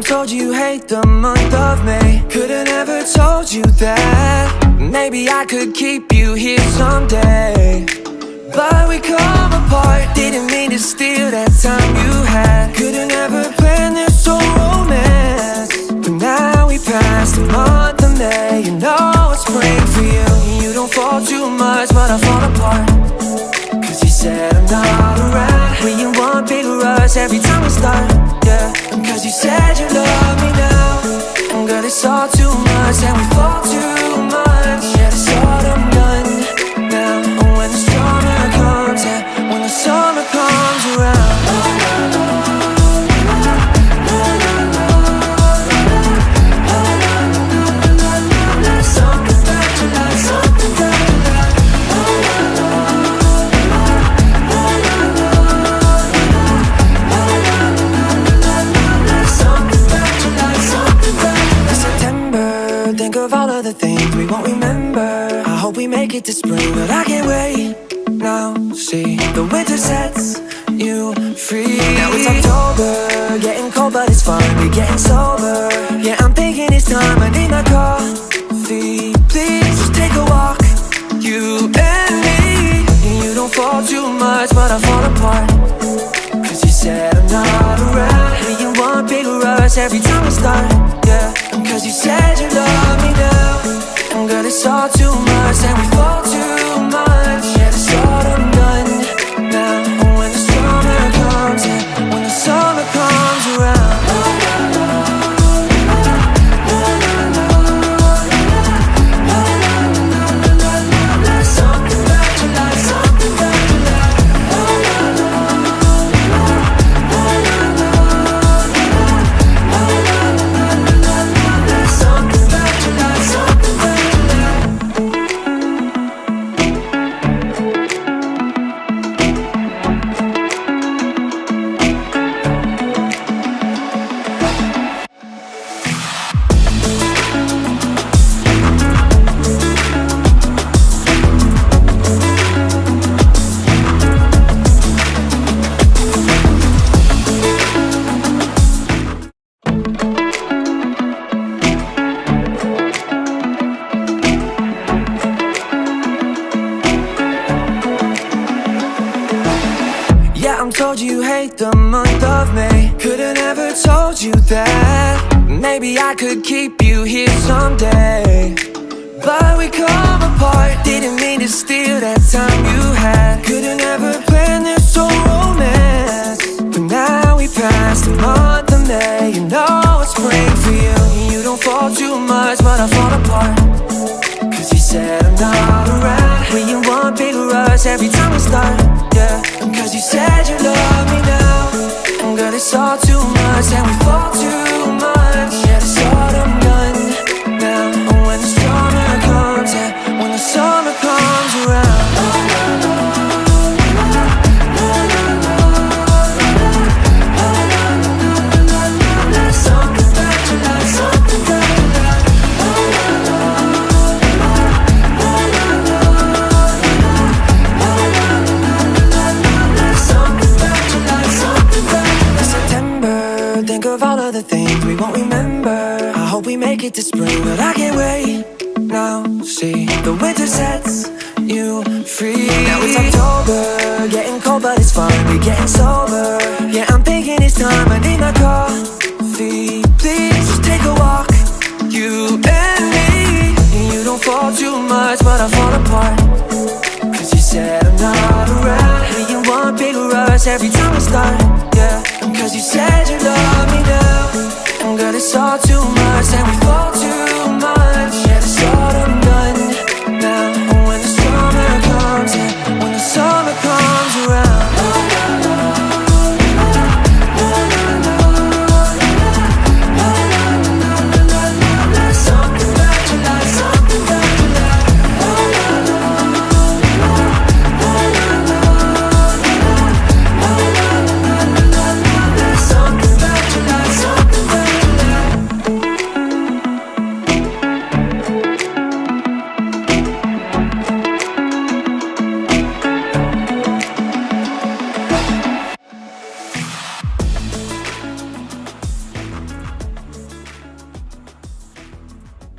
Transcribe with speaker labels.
Speaker 1: Told you hate the month of May. Could've never told you that maybe I could keep you here someday. But we come apart, didn't mean to steal that time you had. Could've never planned this whole romance, but now we passed the month of May. You know it's spring for you. You don't fall too much, but I fall apart, cause you said I'm not around. When you want big rush every time we start, yeah. Cause you said you love me now, and girl it's all too much, and we fall too much. Yeah, it's autumn done now, and when the summer comes, yeah, when the summer comes around. Something that you like, something that you like. September, think of all of the things we won't remember. I hope we make it to spring, but I can't wait. Now, see, the winter sets you free. Now it's October, getting cold but it's fun, we're getting sober. Yeah, I'm thinking it's time, I need my coffee. Please, just take a walk, you and me. And you don't fall too much, but I fall apart, cause you said I'm not around. When you want big rush every time we start, yeah. And cause you said you love me now, and girl it's all too much, and we fall too much. Yeah, it's autumn done now, and when the summer comes, yeah, when the summer comes around. Something that you like, something that you like. Something that you like, something that you told you hate the month of May. Could've never told you that maybe I could keep you here someday. But we come apart, didn't mean to steal that time you had. Could've never planned this whole romance, but now we passed the month of May. You know it's spring for you. You don't fall too much, but I fall apart, cause you said I'm not around. When you want big rush every time we start, yeah. And cause you said you love me now, and girl it's all too much, and we fall too much. Yeah, it's autumn done now, and when the summer comes, yeah, when the summer comes around. Something that you like, something that you like. Something that you like, something that you like. September, think of all of the things we won't remember. I hope we make it to spring, but I can't wait. Now, see, the winter sets you free. Now it's October, getting cold but it's fun, we're getting sober. Yeah, I'm thinking it's time, I need my coffee. Please, just take a walk, you and me. And you don't fall too much, but I fall apart, cause you said I'm not around. When you want big rush every time we start,